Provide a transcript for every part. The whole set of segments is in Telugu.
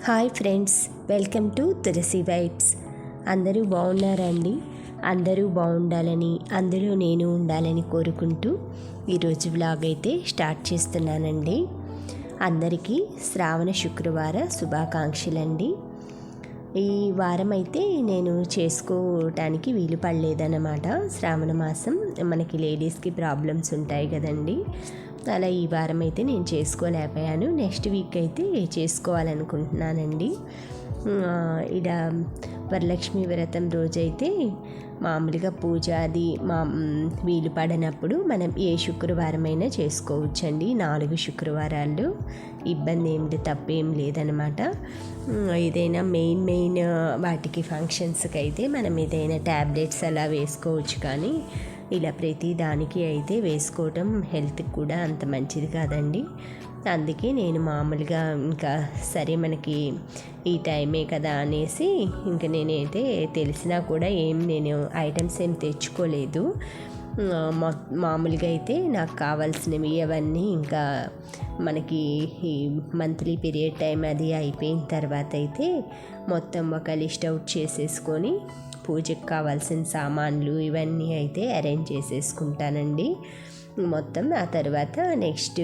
Hi friends, welcome to Tulasi vibes. అందరూ బాగున్నారండి. అందరూ బాగుండాలని, అందులో నేను ఉండాలని కోరుకుంటూ ఈరోజు వ్లాగ్ అయితే స్టార్ట్ చేస్తున్నానండి. అందరికీ శ్రావణ శుక్రవార శుభాకాంక్షలండి. ఈ వారం అయితే నేను చేసుకోవటానికి వీలు పడలేదన్నమాట. శ్రావణ మాసం మనకి లేడీస్కి ప్రాబ్లమ్స్ ఉంటాయి కదండి. అలా ఈ వారం అయితే నేను చేసుకోలేకపోయాను. నెక్స్ట్ వీక్ అయితే చేసుకోవాలనుకుంటున్నానండి. ఇడ వరలక్ష్మి వ్రతం రోజైతే మామూలుగా పూజ అది వీలు పడినప్పుడు మనం ఏ శుక్రవారమైనా చేసుకోవచ్చండి. 4 శుక్రవారాలు ఇబ్బంది ఏమిటి, తప్పేం లేదనమాట. ఏదైనా మెయిన్ వాటికి ఫంక్షన్స్కి అయితే మనం ఏదైనా ట్యాబ్లెట్స్ అలా వేసుకోవచ్చు, కానీ ఇలా ప్రతి దానికి అయితే వేసుకోవటం హెల్త్కి కూడా అంత మంచిది కాదండి. అందుకే నేను మామూలుగా ఇంకా సరే మనకి ఈ టైమే కదా అనేసి ఇంకా నేనైతే తెలిసినా కూడా నేను ఐటమ్స్ ఏం తెచ్చుకోలేదు. మామూలుగా అయితే నాకు కావాల్సినవి అవన్నీ ఇంకా మనకి ఈ మంత్లీ పీరియడ్ టైం అది అయిపోయిన తర్వాత అయితే మొత్తం ఒక లిస్ట్ అవుట్ చేసేసుకొని పూజకు కావాల్సిన సామాన్లు ఇవన్నీ అయితే అరేంజ్ చేసేసుకుంటానండి మొత్తం. ఆ తర్వాత నెక్స్ట్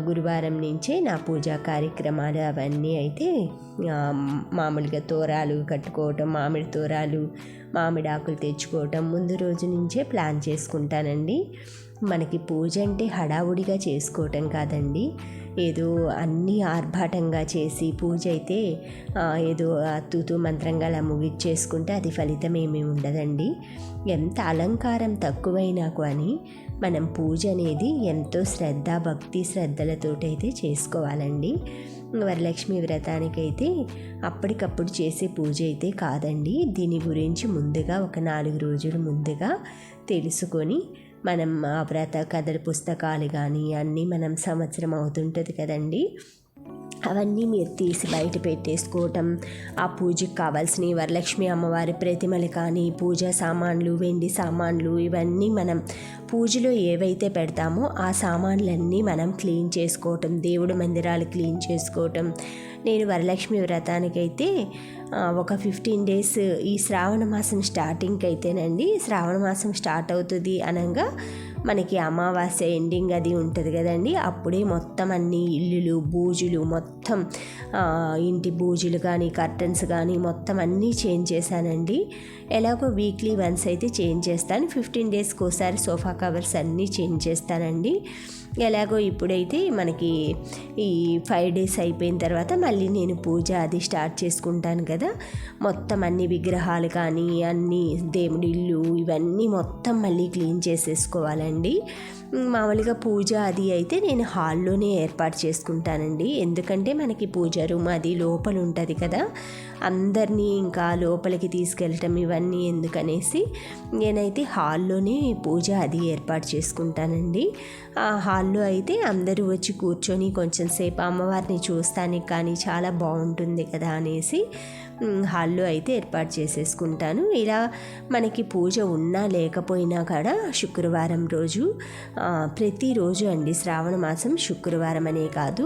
గురువారం నుంచే నా పూజా కార్యక్రమాలు అవన్నీ అయితే మామూలుగా తోరాలు కట్టుకోవటం, మామిడి తోరాలు, మామిడి ఆకులు తెచ్చుకోవటం ముందు రోజు నుంచే ప్లాన్ చేసుకుంటానండి. మనకి పూజ అంటే హడావుడిగా చేసుకోవటం కాదండి, ఏదో అన్నీ ఆర్భాటంగా చేసి పూజ అయితే ఏదో తూతూ మంత్రంగా అలా ముగిచ్చేసుకుంటే అది ఫలితం ఏమీ ఉండదండి. ఎంత అలంకారం తక్కువైనా కానీ మనం పూజ అనేది ఎంతో భక్తి శ్రద్ధలతోటైతే చేసుకోవాలండి. వరలక్ష్మి వ్రతానికైతే అప్పటికప్పుడు చేసే పూజ అయితే కాదండి. దీని గురించి ముందుగా ఒక 4 రోజులు ముందుగా తెలుసుకొని మనం ఆ వ్రత కథల పుస్తకాలు కానీ అన్నీ మనం సంవత్సరం అవుతుంటుంది కదండి, అవన్నీ మీరు తీసి బయట పెట్టేసుకోవటం. ఆ పూజకి కావాల్సిన వరలక్ష్మి అమ్మవారి ప్రతిమలు కానీ, పూజా సామాన్లు, వెండి సామాన్లు ఇవన్నీ మనం పూజలో ఏవైతే పెడతామో ఆ సామాన్లన్నీ మనం క్లీన్ చేసుకోవటం, దేవుడి మందిరాలు క్లీన్ చేసుకోవటం. నేను వరలక్ష్మి వ్రతానికైతే ఒక 15 days ఈ శ్రావణ మాసం స్టార్టింగ్కి అయితేనండి, శ్రావణ మాసం స్టార్ట్ అవుతుంది అనగా మనకి అమావాస్య ఎండింగ్ అది ఉంటుంది కదండి, అప్పుడే మొత్తం అన్ని ఇల్లులు బూజులు మొత్తం ఇంటి బూజులు కానీ కర్టన్స్ కానీ మొత్తం అన్నీ చేంజ్ చేశానండి. ఎలాగో వీక్లీ వన్స్ అయితే చేంజ్ చేస్తాను. 15 daysకి ఒకసారి సోఫా కవర్స్ అన్నీ చేంజ్ చేస్తానండి. ఎలాగో ఇప్పుడైతే మనకి ఈ 5 days అయిపోయిన తర్వాత మళ్ళీ నేను పూజ అది స్టార్ట్ చేసుకుంటాను కదా. మొత్తం అన్ని విగ్రహాలు కానీ అన్ని దేవుడి ఇల్లు ఇవన్నీ మొత్తం మళ్ళీ క్లీన్ చేసేసుకోవాలండి. మామూలుగా పూజ అది అయితే నేను హాల్లోనే ఏర్పాటు చేసుకుంటానండి. ఎందుకంటే మనకి పూజ రూమ్ అది లోపల ఉంటుంది కదా, అందరినీ ఇంకా లోపలికి తీసుకెళ్ళటం ఇవన్నీ ఎందుకనేసి నేనైతే హాల్లోనే పూజ అది ఏర్పాటు చేసుకుంటానండి. ఆ హాల్లో అయితే అందరూ వచ్చి కూర్చొని కొంచెం సేపు అమ్మవారిని చూస్తానికి కానీ చాలా బాగుంటుంది కదా అనేసి హాల్లో అయితే ఏర్పాటు చేసేసుకుంటాను. ఇలా మనకి పూజ ఉన్నా లేకపోయినా కూడా శుక్రవారం రోజు ప్రతిరోజు అండి, శ్రావణ మాసం శుక్రవారం అనే కాదు,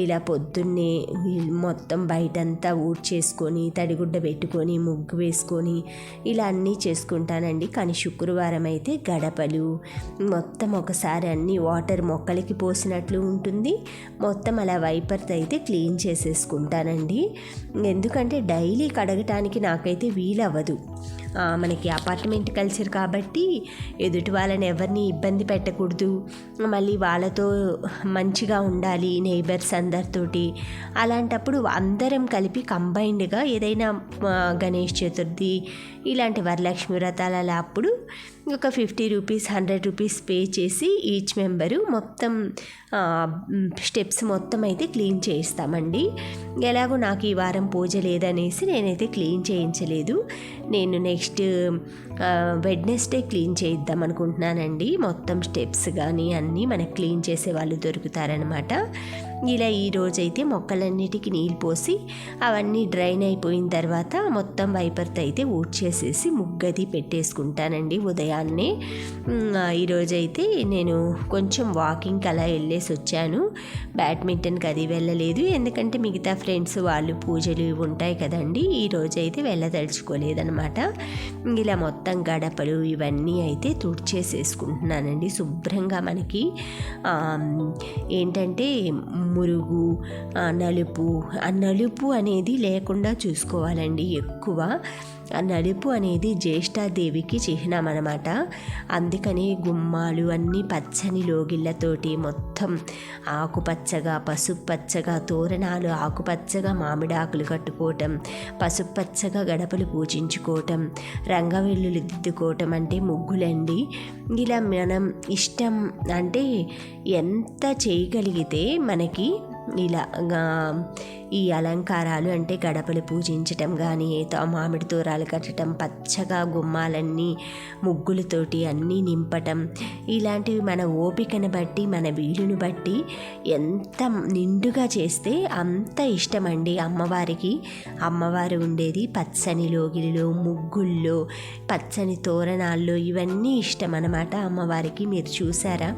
ఇలా పొద్దున్నే మొత్తం బయటంతా ఊడ్చేసుకొని తడిగుడ్డ పెట్టుకొని ముగ్గు వేసుకొని ఇలా అన్నీ చేసుకుంటానండి. కానీ శుక్రవారం అయితే గడపలు మొత్తం ఒకసారి అన్నీ వాటర్ మొక్కలకి పోసినట్లు ఉంటుంది, మొత్తం అలా వైపర్తో అయితే క్లీన్ చేసేసుకుంటానండి. ఎందుకంటే డైలీ కడగటానికి నాకైతే వీలవ్వదు. మనకి అపార్ట్మెంట్ కల్చర్ కాబట్టి ఎదుటి వాళ్ళని ఎవరిని ఇబ్బంది పెట్టకూడదు, మళ్ళీ వాళ్ళతో మంచిగా ఉండాలి నైబర్స్ అందరితోటి. అలాంటప్పుడు అందరం కలిపి కంబైన్డ్గా ఏదైనా గణేష్ చతుర్థి ఇలాంటి వరలక్ష్మి వ్రతాలు అలా అప్పుడు ఒక 50 రూపీస్ 100 రూపీస్ పే చేసి ఈచ్ మెంబరు మొత్తం స్టెప్స్ మొత్తం అయితే క్లీన్ చేయిస్తామండి. ఎలాగో నాకు ఈ వారం పూజ లేదనేసి నేనైతే క్లీన్ చేయించలేదు. నేను నెక్స్ట్ వెడ్నెస్డే క్లీన్ చేయిద్దాం అనుకుంటున్నానండి. మొత్తం స్టెప్స్ కానీ అన్నీ మనకు క్లీన్ చేసే వాళ్ళు దొరుకుతారనమాట. ఇలా ఈరోజైతే మొక్కలన్నిటికీ నీళ్ళు పోసి అవన్నీ డ్రైన్ అయిపోయిన తర్వాత మొత్తం వైపర్తో అయితే ఊడ్చేసేసి ముగ్గది పెట్టేసుకుంటానండి ఉదయాన్నే. ఈరోజైతే నేను కొంచెం వాకింగ్కి అలా వెళ్ళేసి వచ్చాను. బ్యాడ్మింటన్కి అది వెళ్ళలేదు, ఎందుకంటే మిగతా ఫ్రెండ్స్ వాళ్ళు పూజలు ఉంటాయి కదండి. ఈరోజైతే వెళ్ళదలుచుకోలేదనమాట. ఇలా మొత్తం గడపలు ఇవన్నీ అయితే తుడిచేసేసుకుంటున్నానండి శుభ్రంగా. మనకి ఏంటంటే మురుగు, నలుపు అనేది లేకుండా చూసుకోవాలండి. ఎక్కువ ఆ నలుపు అనేది జ్యేష్ఠాదేవికి చిహ్నం అనమాట. అందుకని గుమ్మాలు అన్నీ పచ్చని లోగిళ్ళతోటి మొత్తం ఆకుపచ్చగా, పసుపు పచ్చగా, తోరణాలు ఆకుపచ్చగా, మామిడాకులు కట్టుకోవటం, పసుపు పచ్చగా గడపలు పూజించుకోవటం, రంగవెల్లులు దిద్దుకోవటం అంటే ముగ్గులండి. ఇలా మనం ఇష్టం అంటే ఎంత చేయగలిగితే మనకి ఇలా ఈ అలంకారాలు అంటే గడపలు పూజించటం కానీ, మామిడి తోరాలు కట్టడం, పచ్చగా గుమ్మాలన్నీ ముగ్గులతోటి అన్నీ నింపటం, ఇలాంటివి మన ఓపికను బట్టి మన వీలును బట్టి ఎంత నిండుగా చేస్తే అంత ఇష్టమండి అమ్మవారికి. అమ్మవారు ఉండేది పచ్చని లోగిలిలో, ముగ్గుల్లో, పచ్చని తోరణాల్లో, ఇవన్నీ ఇష్టం అన్నమాట అమ్మవారికి. మీరు చూసారా,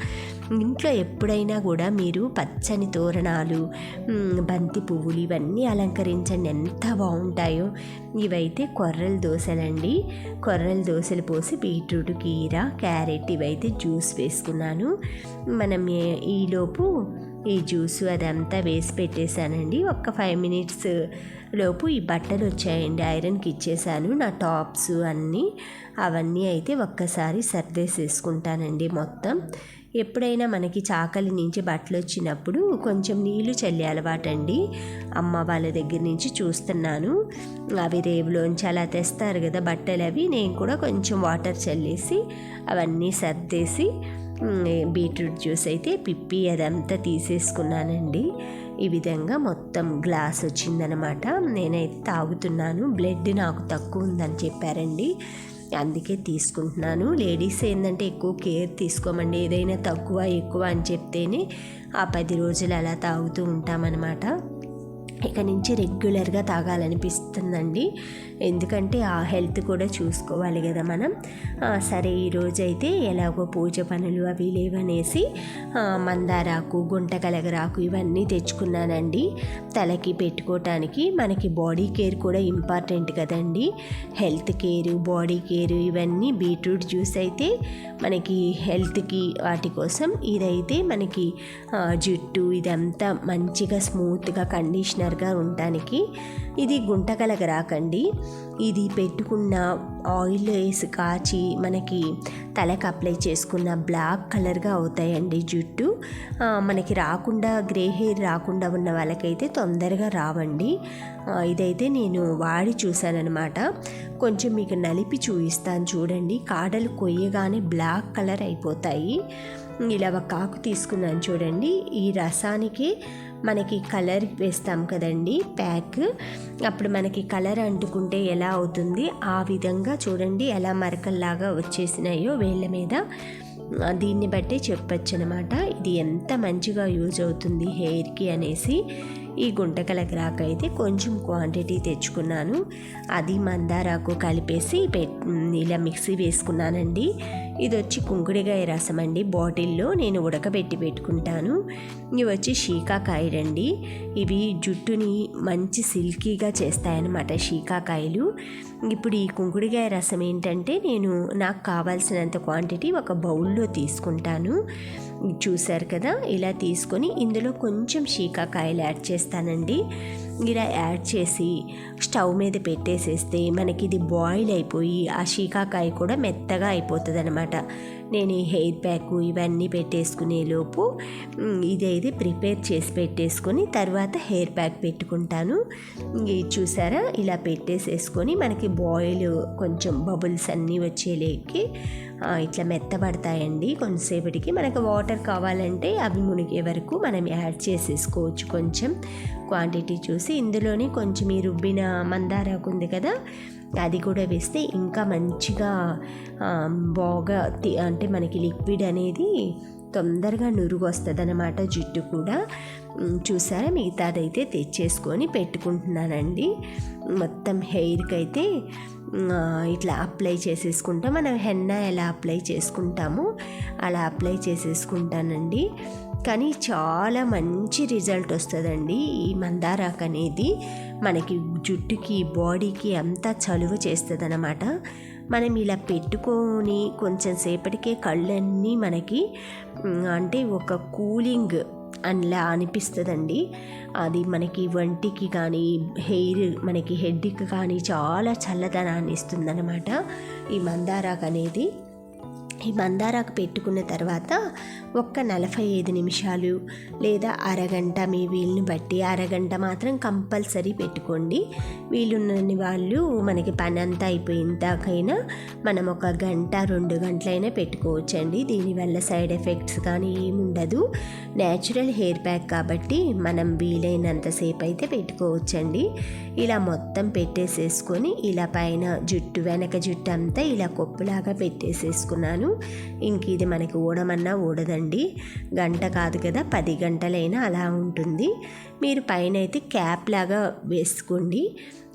ఇంట్లో ఎప్పుడైనా కూడా మీరు పచ్చని తోరణాలు, బంతి పువ్వులు ఇవన్నీ అలంకరించండి, ఎంత బాగుంటాయో. ఇవైతే కొర్రల దోశలండి. కొర్రల దోశలు పోసి బీట్రూట్, కీర, క్యారెట్ ఇవైతే జ్యూస్ వేసుకున్నాను. మనం ఈలోపు ఈ జ్యూసు అదంతా వేసి పెట్టేశానండి. ఒక్క 5 మినిట్స్ లోపు ఈ బట్టలు వచ్చాయండి, ఐరన్కి ఇచ్చేసాను. నా టాప్స్ అవన్నీ అయితే ఒక్కసారి సర్దేసేసుకుంటానండి మొత్తం. ఎప్పుడైనా మనకి చాకలి నుంచి బట్టలు వచ్చినప్పుడు కొంచెం నీళ్లు చల్లి అలవాటండి. అమ్మ వాళ్ళ దగ్గర నుంచి చూస్తున్నాను. అవి రేవులోంచి అలా తెస్తారు కదా బట్టలు, అవి నేను కూడా కొంచెం వాటర్ చల్లేసి అవన్నీ సర్దేసి బీట్రూట్ జ్యూస్ అయితే పిప్పి అదంతా తీసేసుకున్నానండి. ఈ విధంగా మొత్తం గ్లాస్ వచ్చిందనమాట. నేనైతే తాగుతున్నాను. బ్లడ్ నాకు తక్కువ ఉందని చెప్పారండి, అందుకే తీసుకుంటున్నాను. లేడీస్ ఏంటంటే ఎక్కువ కేర్ తీసుకోమండి, ఏదైనా తక్కువ ఎక్కువ అని చెప్తేనే ఆ 10 రోజులు అలా తాగుతూ ఉంటామన్నమాట. ఇక నుంచి రెగ్యులర్గా తాగాలనిపిస్తుందండి, ఎందుకంటే ఆ హెల్త్ కూడా చూసుకోవాలి కదా మనం. సరే, ఈరోజైతే ఎలాగో పూజ పనులు అవి లేవనేసి మందారాకు, గుంటకలగరాకు ఇవన్నీ తెచ్చుకున్నానండి తలకి పెట్టుకోవటానికి. మనకి బాడీ కేర్ కూడా ఇంపార్టెంట్ కదండి, హెల్త్ కేరు, బాడీ కేరు ఇవన్నీ. బీట్రూట్ జ్యూస్ అయితే మనకి హెల్త్కి వాటి కోసం, ఇదైతే మనకి జుట్టు ఇదంతా మంచిగా స్మూత్గా కండిషనర్గా ఉండటానికి. ఇది గుంటకలగరాకండి, ఇది పెట్టుకున్న ఆయిల్ వేసి కాచి మనకి తలకు అప్లై చేసుకున్న బ్లాక్ కలర్గా అవుతాయండి జుట్టు. మనకి రాకుండా, గ్రే హెయిర్ రాకుండా ఉన్న వాళ్ళకైతే తొందరగా రావండి. ఇదైతే నేను వాడి చూశానన్నమాట. కొంచెం మీకు నలిపి చూపిస్తాను చూడండి. కాడలు కొయ్యగానే బ్లాక్ కలర్ అయిపోతాయి. ఇలా ఒక ఆకు తీసుకున్నాను చూడండి. ఈ రసానికి మనకి కలర్ వేస్తాం కదండి ప్యాక్, అప్పుడు మనకి కలర్ అంటుకుంటే ఎలా అవుతుంది, ఆ విధంగా చూడండి ఎలా మరకల్లాగా వచ్చేసినాయో వేళ్ళ మీద. దీన్ని బట్టి చెప్పచ్చు అనమాట ఇది ఎంత మంచిగా యూజ్ అవుతుంది హెయిర్కి అనేసి. ఈ గుంటకలగరాకు అయితే కొంచెం క్వాంటిటీ తెచ్చుకున్నాను, అది మందారాకు కలిపేసి ఇలా మిక్సీ వేసుకున్నానండి. ఇది వచ్చి కుంకుడికాయ రసం అండి, బాటిల్లో నేను ఉడకబెట్టి పెట్టుకుంటాను. ఇవి వచ్చి షీకాకాయలండి, ఇవి జుట్టుని మంచి సిల్కీగా చేస్తాయన్నమాట షీకాకాయలు. ఇప్పుడు ఈ కుంకుడికాయ రసం ఏంటంటే నాకు కావాల్సినంత క్వాంటిటీ ఒక బౌల్లో తీసుకుంటాను. చూసారు కదా, ఇలా తీసుకొని ఇందులో కొంచెం షీకాకాయలు యాడ్ చేస్తానండి. ఇలా యాడ్ చేసి స్టవ్ మీద పెట్టేసేస్తే మనకి ఇది బాయిల్ అయిపోయి ఆ షీకాకాయ కూడా మెత్తగా అయిపోతుంది అనమాట. నేను ఈ హెయిర్ ప్యాక్ ఇవన్నీ పెట్టేసుకునే లోపు ఇదైతే ప్రిపేర్ చేసి పెట్టేసుకొని తర్వాత హెయిర్ ప్యాక్ పెట్టుకుంటాను. చూసారా, ఇలా పెట్టేసేసుకొని మనకి బాయిల్ కొంచెం బబుల్స్ అన్నీ వచ్చేలేకి ఇట్లా మెత్తబడతాయండి. కొంతసేపటికి మనకు వాటర్ కావాలంటే అవి మునిగే వరకు మనం యాడ్ చేసేసుకోవచ్చు కొంచెం క్వాంటిటీ చూసి. ఇందులోనే కొంచెం ఈ రుబ్బిన మందారాకు ఉంది కదా, అది కూడా వేస్తే ఇంకా మంచిగా బాగా అంటే మనకి లిక్విడ్ అనేది తొందరగా నురుగు వస్తుంది అన్నమాట జుట్టు కూడా. చూసారా, మిగతాదైతే తెచ్చేసుకొని పెట్టుకుంటున్నానండి. మొత్తం హెయిర్కి అయితే ఇట్లా అప్లై చేసేసుకుంటాం. మనం హెన్నా ఎలా అప్లై చేసుకుంటామో అలా అప్లై చేసేసుకుంటానండి. కానీ చాలా మంచి రిజల్ట్ వస్తుందండి. ఈ మందారాకు అనేది మనకి జుట్టుకి, బాడీకి అంతా చలువ చేస్తుంది అన్నమాట. మనం ఇలా పెట్టుకొని కొంచెం సేపటికే కళ్ళన్నీ మనకి అంటే ఒక కూలింగ్ అలా అనిపిస్తుందండి. అది మనకి వంటికి కానీ హెయిర్ మనకి హెడ్కి కానీ చాలా చల్లదనాన్ని ఇస్తుందన్నమాట ఈ మందారాకు అనేది. ఈ మందారాకు పెట్టుకున్న తర్వాత ఒక్క 45 నిమిషాలు లేదా అరగంట, మీ వీలుని బట్టి అరగంట మాత్రం కంపల్సరీ పెట్టుకోండి. వీలున్నన్ని వాళ్ళు మనకి పని అంతా అయిపోయిన మనం 1 గంట 2 గంటలైనా పెట్టుకోవచ్చండి. దీనివల్ల సైడ్ ఎఫెక్ట్స్ కానీ ఏముండదు. న్యాచురల్ హెయిర్ ప్యాక్ కాబట్టి మనం వీలైనంతసేపు అయితే పెట్టుకోవచ్చండి. ఇలా మొత్తం పెట్టేసేసుకొని ఇలా పైన జుట్టు, వెనక జుట్టు అంతా ఇలా కొప్పులాగా పెట్టేసేసుకున్నాను. ఇంక ఇది మనకి ఊడమన్నా ఊడదండి. గంట కాదు కదా, 10 గంటలైనా అలా ఉంటుంది. మీరు పైన అయితే క్యాప్ లాగా వేసుకోండి.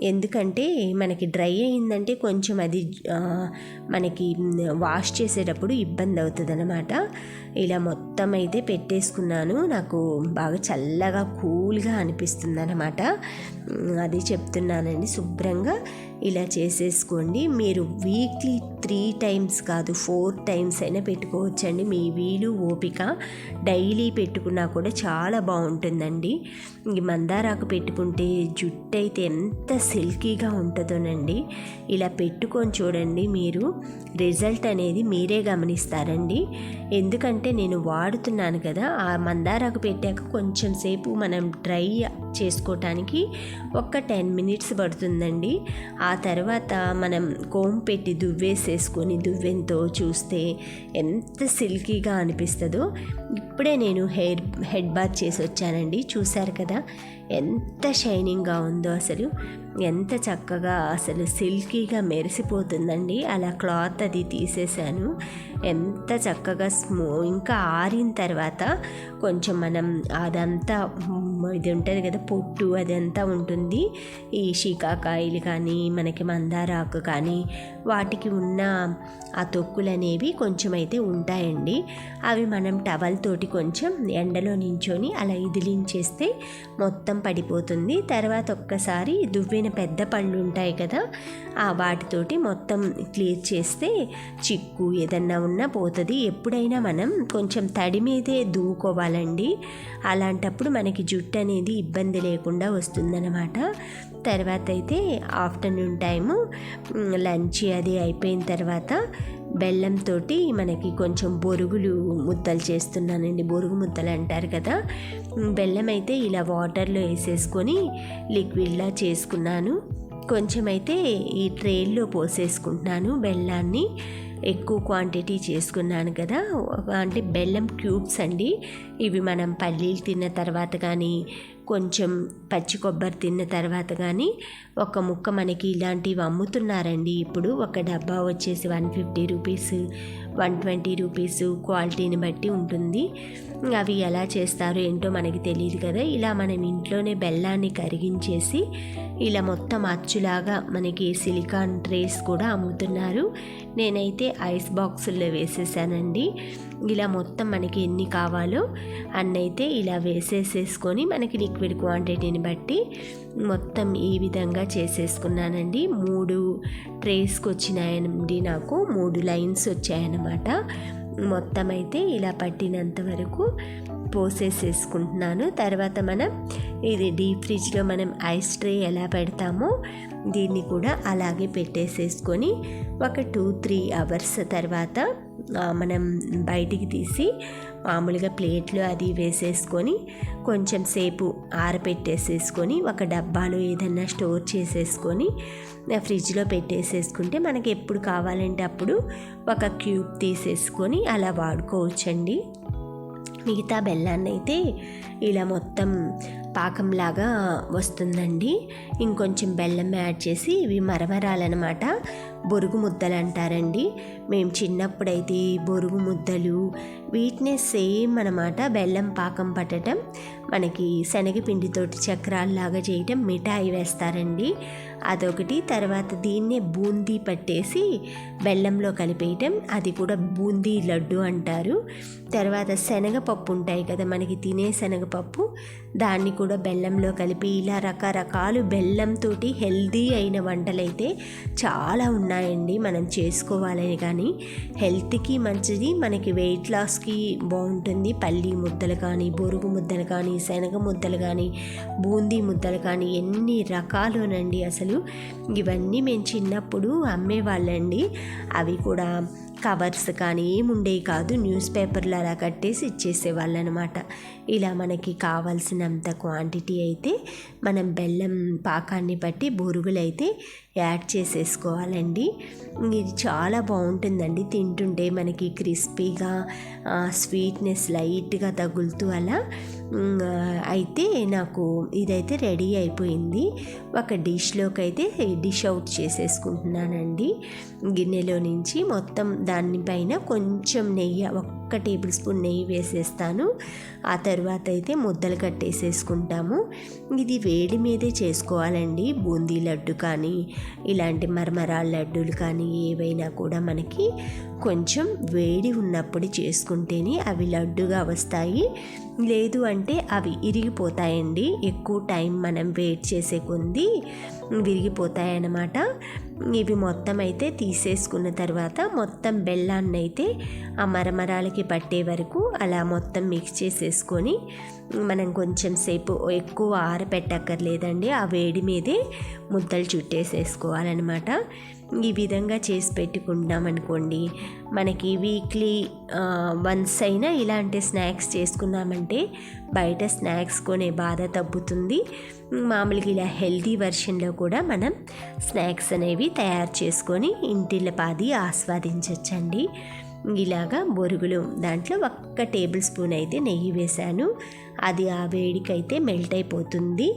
ఎందుకంటే మనకి డ్రై అయిందంటే కొంచెం అది మనకి వాష్ చేసేటప్పుడు ఇబ్బంది అవుతుంది అన్నమాట. ఇలా మొత్తం అయితే పెట్టేసుకున్నాను. నాకు బాగా చల్లగా కూల్గా అనిపిస్తుంది అన్నమాట. అది చెప్తున్నానండి. శుభ్రంగా ఇలా చేసేసుకోండి. మీరు వీక్లీ 3 టైమ్స్ కాదు 4 టైమ్స్ అయినా పెట్టుకోవచ్చండి. మీ వీలు ఓపిక. డైలీ పెట్టుకున్నా కూడా చాలా బాగుంటుందండి. ఈ మందారాకు పెట్టుకుంటే జుట్టు అయితే ఎంత సిల్కీగా ఉంటుందోనండి. ఇలా పెట్టుకొని చూడండి, మీరు రిజల్ట్ అనేది మీరే గమనిస్తారండి. ఎందుకంటే నేను వాడుతున్నాను కదా. ఆ మందారాకు పెట్టాక కొంచెం సేపు మనం డ్రై చేసుకోవటానికి ఒక 10 మినిట్స్ పడుతుందండి. ఆ తర్వాత మనం కోమ్ పెట్టి దువ్వేసేసుకొని దువ్వెంతో చూస్తే ఎంత సిల్కీగా అనిపిస్తుందో. ఇప్పుడే నేను హెడ్ బాత్ చేసి వచ్చానండి. చూశారు కదా ఎంత షైనింగ్గా ఉందో, అసలు ఎంత చక్కగా అసలు సిల్కీగా మెరిసిపోతుందండి. అలా క్లాత్ అది తీసేసాను. ఎంత చక్కగా ఇంకా ఆరిన తర్వాత కొంచెం మనం అదంతా ఇది ఉంటుంది కదా, పొట్టు అదంతా ఉంటుంది. ఈ షీకాకాయలు కానీ మనకి మందారాకు కానీ వాటికి ఉన్న ఆ తొక్కులు అనేవి కొంచెం అయితే ఉంటాయండి. అవి మనం టవల్ తోటి కొంచెం ఎండలో నించొని అలా ఇదిలించేస్తే మొత్తం పడిపోతుంది. తర్వాత ఒక్కసారి దువ్విన పెద్ద పళ్ళు ఉంటాయి కదా, ఆ వాటితోటి మొత్తం క్లియర్ చేస్తే చిక్కు ఏదన్నా ఉన్నా పోతుంది. ఎప్పుడైనా మనం కొంచెం తడి మీదే దువ్వుకోవాలండి. అలాంటప్పుడు మనకి జుట్టు అనేది ఇబ్బంది లేకుండా వస్తుందన్నమాట. తర్వాత అయితే ఆఫ్టర్నూన్ టైము లంచ్ అది అయిపోయిన తర్వాత బెల్లంతో మనకి కొంచెం బొరుగులు ముద్దలు చేస్తున్నానండి. బొరుగు ముద్దలు అంటారు కదా. బెల్లం అయితే ఇలా వాటర్లో వేసేసుకొని లిక్విడ్లా చేసుకున్నాను. కొంచెం అయితే ఈ ట్రేల్లో పోసేసుకుంటున్నాను బెల్లాన్ని. ఎక్కువ క్వాంటిటీ చేసుకున్నాను కదా, అంటే బెల్లం క్యూబ్స్ అండి. ఇవి మనం పల్లీలు తిన్న తర్వాత కానీ కొంచెం పచ్చి కొబ్బరి తిన్న తర్వాత కానీ ఒక ముక్క మనకి ఇలాంటివి అమ్ముతున్నారండి. ఇప్పుడు ఒక డబ్బా వచ్చేసి 150 రూపీస్, 120 రూపీస్, క్వాలిటీని బట్టి ఉంటుంది. అవి ఎలా చేస్తారో ఏంటో మనకి తెలియదు కదా. ఇలా మనం ఇంట్లోనే బెల్లాన్ని కరిగించేసి ఇలా మొత్తం అచ్చులాగా మనకి సిలికాన్ ట్రేస్ కూడా అమ్ముతున్నారు. నేనైతే ఐస్ బాక్సుల్లో వేసేసానండి. ఇలా మొత్తం మనకి ఎన్ని కావాలో అన్నైతే ఇలా వేసేసేసుకొని మనకి లిక్విడ్ క్వాంటిటీని బట్టి మొత్తం ఈ విధంగా చేసేసుకున్నానండి. 3 ట్రేస్కి వచ్చినాయండి. నాకు 3 లైన్స్ వచ్చాయన్నమాట. మొత్తం అయితే ఇలా పట్టినంత వరకు పోసేసేసుకుంటున్నాను. తర్వాత మనం ఇది డీప్ ఫ్రిడ్జ్లో మనం ఐస్ ట్రే ఎలా పెడతామో దీన్ని కూడా అలాగే పెట్టేసేసుకొని ఒక 2-3 అవర్స్ తర్వాత మనం బయటికి తీసి మామూలుగా ప్లేట్లో అది వేసేసుకొని కొంచెం సేపు ఆరబెట్టేసేసుకొని ఒక డబ్బాలో ఏదన్నా స్టోర్ చేసేసుకొని ఫ్రిడ్జ్లో పెట్టేసేసుకుంటే మనకి ఎప్పుడు కావాలంటే అప్పుడు ఒక క్యూబ్ తీసేసుకొని అలా వాడుకోవచ్చండి. మిగతా బెల్లాన్ని అయితే ఇలా మొత్తం పాకంలాగా వస్తుందండి. ఇంకొంచెం బెల్లం యాడ్ చేసి ఇవి మరమరాలన్నమాట. బొరుగు ముద్దలు అంటారండి. మేము చిన్నప్పుడైతే బొరుగు ముద్దలు వీటినే సేమ్ అన్నమాట. బెల్లం పాకం పట్టడం మనకి శనగపిండితోటి చక్రాల్లాగా చేయటం, మిఠాయి వేస్తారండి, అదొకటి. తర్వాత దీన్నే బూందీ పట్టేసి బెల్లంలో కలిపేయటం, అది కూడా బూందీ లడ్డు అంటారు. తర్వాత శనగపప్పు ఉంటాయి కదా మనకి తినే శనగపప్పు, దాన్ని కూడా బెల్లంలో కలిపి ఇలా రకరకాలు బెల్లంతో హెల్దీ అయిన వంటలైతే చాలా ఉన్నాయండి మనం చేసుకోవాలని. కానీ హెల్త్కి మంచిది, మనకి వెయిట్ లాస్కి బాగుంటుంది. పల్లి ముద్దలు కానీ, బొరుగు ముద్దలు కానీ, శనగ ముద్దలు కానీ, బూందీ ముద్దలు కానీ, ఎన్ని రకాలునండి అసలు. ఇవన్నీ మేము చిన్నప్పుడు అమ్మేవాళ్ళండి. అవి కూడా కవర్స్ కానీ ఏముండేవి కాదు, న్యూస్ పేపర్లు అలా కట్టేసి ఇచ్చేసేవాళ్ళు అనమాట. ఇలా మనకి కావాల్సినంత క్వాంటిటీ అయితే మనం బెల్లం పాకాన్ని బట్టి బొరుగులు అయితే యాడ్ చేసేసుకోవాలండి. ఇది చాలా బాగుంటుందండి, తింటుంటే మనకి క్రిస్పీగా స్వీట్నెస్ లైట్గా తగులుతూ అలా. అయితే నాకు ఇదైతే రెడీ అయిపోయింది. ఒక డిష్లోకి అయితే డిష్ అవుట్ చేసేసుకుంటున్నానండి. గిన్నెలో నుంచి మొత్తం దానిపైన కొంచెం నెయ్యి, 1 టేబుల్ స్పూన్ నెయ్యి వేసేస్తాను. ఆ తర్వాత అయితే ముద్దలు కట్టేసేసుకుంటాము. ఇది వేడి మీదే చేసుకోవాలండి. బూందీ లడ్డు కానీ, ఇలాంటి మరమరాల లడ్డూలు కానీ ఏవైనా కూడా మనకి కొంచెం వేడి ఉన్నప్పుడు చేసుకుంటేనే అవి లడ్డుగా వస్తాయి. లేదు అంటే అవి ఇరిగిపోతాయండి. ఎక్కువ టైం మనం వెయిట్ చేసే కొద్దీ విరిగిపోతాయి అన్నమాట. ఇవి మొత్తం అయితే తీసేసుకున్న తర్వాత మొత్తం బెల్లాన్ని అయితే ఆ మరమరాలకి పట్టే వరకు అలా మొత్తం మిక్స్ చేసేసుకొని మనం కొంచెం సేపు ఎక్కువ ఆరపెట్టక్కర్లేదండి, ఆ వేడి మీదే ముద్దలు చుట్టేసేసుకోవాలన్నమాట. ఈ విధంగా చేసి పెట్టుకుంటాం అనుకోండి, మనకి వీక్లీ వన్స్ అయినా ఇలాంటి స్నాక్స్ చేసుకున్నామంటే బయట స్నాక్స్ కొనే బాధ తగ్గుతుంది. మామూలుగా ఇలా హెల్తీ వెర్షన్లో కూడా మనం స్నాక్స్ అనేవి తయారు చేసుకొని ఇంటిల్లపాది ఆస్వాదించవచ్చండి. ఇలాగా బొరుగులు దాంట్లో 1 టేబుల్ స్పూన్ అయితే నెయ్యి వేశాను. అది ఆ వేడికైతే మెల్ట్ అయిపోతుంది.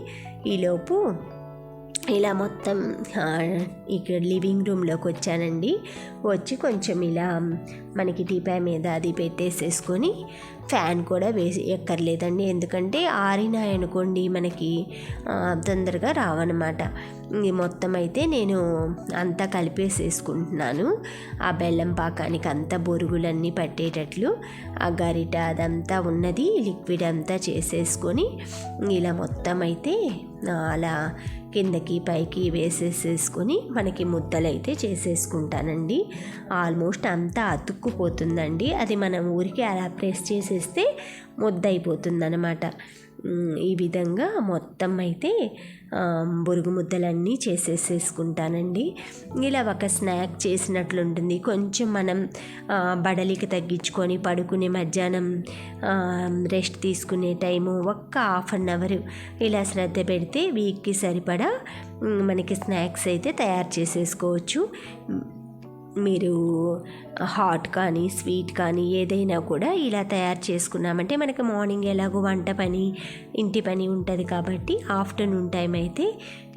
ఈలోపు ఇలా మొత్తం ఇక్కడ లివింగ్ రూమ్లోకి వచ్చానండి. వచ్చి కొంచెం ఇలా మనకి టీపాయ్ మీద అది పెట్టేసేసుకొని ఫ్యాన్ కూడా వేసి ఎక్కర్లేదండి, ఎందుకంటే ఆరినాయనుకోండి మనకి తొందరగా రావన్నమాట. ఇది మొత్తం అయితే నేను అంతా కలిపేసేసుకుంటున్నాను. ఆ బెల్లం పాకానికి అంతా బొరుగులన్నీ పట్టేటట్లు ఆ గరిట అదంతా ఉన్నది లిక్విడ్ అంతా చేసేసుకొని ఇలా మొత్తం అయితే అలా కిందకి పైకి వేసేసేసుకొని మనకి ముద్దలు అయితే చేసేసుకుంటానండి. ఆల్మోస్ట్ అంతా అతుక్కుపోతుందండి, అది మనం ఊరికి అలా ప్రెస్ చేసేస్తే ముద్ద అయిపోతుందన్నమాట. ఈ విధంగా మొత్తం అయితే బొరుగు ముద్దలన్నీ చేసేసేసుకుంటానండి. ఇలా ఒక స్నాక్ చేసినట్లుంటుంది. కొంచెం మనం బడలికి తగ్గించుకొని పడుకునే మధ్యాహ్నం రెస్ట్ తీసుకునే టైము 1 ½ అవర్ ఇలా శ్రద్ధ పెడితే వీక్కి సరిపడా మనకి స్నాక్స్ అయితే తయారు చేసేసుకోవచ్చు. మీరు హాట్ కానీ స్వీట్ కానీ ఏదైనా కూడా ఇలా తయారు చేసుకున్నామంటే మనకి మార్నింగ్ ఎలాగో వంట పని ఇంటి పని ఉంటుంది కాబట్టి ఆఫ్టర్నూన్ టైం అయితే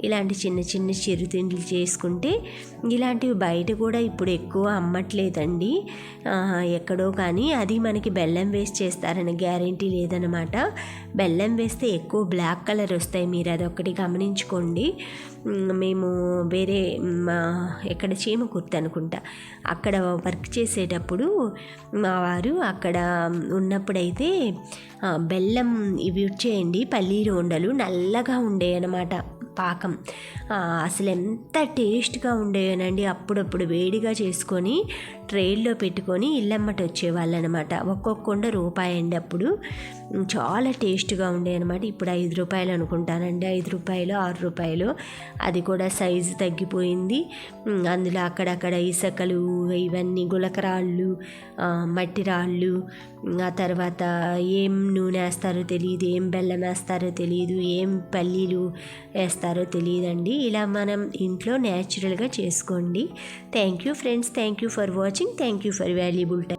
ఇలాంటి చిన్న చిన్న చిరుతిండ్లు చేసుకుంటే, ఇలాంటివి బయట కూడా ఇప్పుడు ఎక్కువ అమ్మట్లేదండి ఎక్కడో, కానీ అది మనకి బెల్లం వేసి చేస్తారని గ్యారెంటీ లేదనమాట. బెల్లం వేస్తే ఎక్కువ బ్లాక్ కలర్ వస్తాయి, మీరు అదొక్కటి గమనించుకోండి. మేము వేరే ఎక్కడ చీమకుర్తి అనుకుంటా అక్కడ వర్క్ చేసేటప్పుడు మా వారు అక్కడ ఉన్నప్పుడైతే బెల్లం ఇవి వచ్చేయండి పల్లీలు ఉండలు నల్లగా ఉండేయన్నమాట పాకం. అసలు ఎంత టేస్ట్గా ఉండేయనండి. అప్పుడప్పుడు వేడిగా చేసుకొని ట్రైల్లో పెట్టుకొని ఇల్లమ్మట వచ్చేవాళ్ళు అనమాట. ఒక్కొక్క ఉండ రూపాయి అండి, అప్పుడు చాలా టేస్ట్గా ఉండేయన్నమాట. ఇప్పుడు 5 రూపాయలు అనుకుంటానండి, 5 రూపాయలు 6 రూపాయలు. అది కూడా సైజు తగ్గిపోయింది. అందులో అక్కడక్కడ ఇసకలు ఇవన్నీ గులకరాళ్ళు మట్టి రాళ్ళు, ఆ తర్వాత ఏం నూనె వేస్తారో తెలియదు, ఏం బెల్లం వేస్తారో తెలియదు, ఏం పల్లీలు వేస్తారో తెలియదండి. ఇలా మనం ఇంట్లో న్యాచురల్గా చేసుకోండి. Thank you friends, thank you for watching, thank you for valuable time.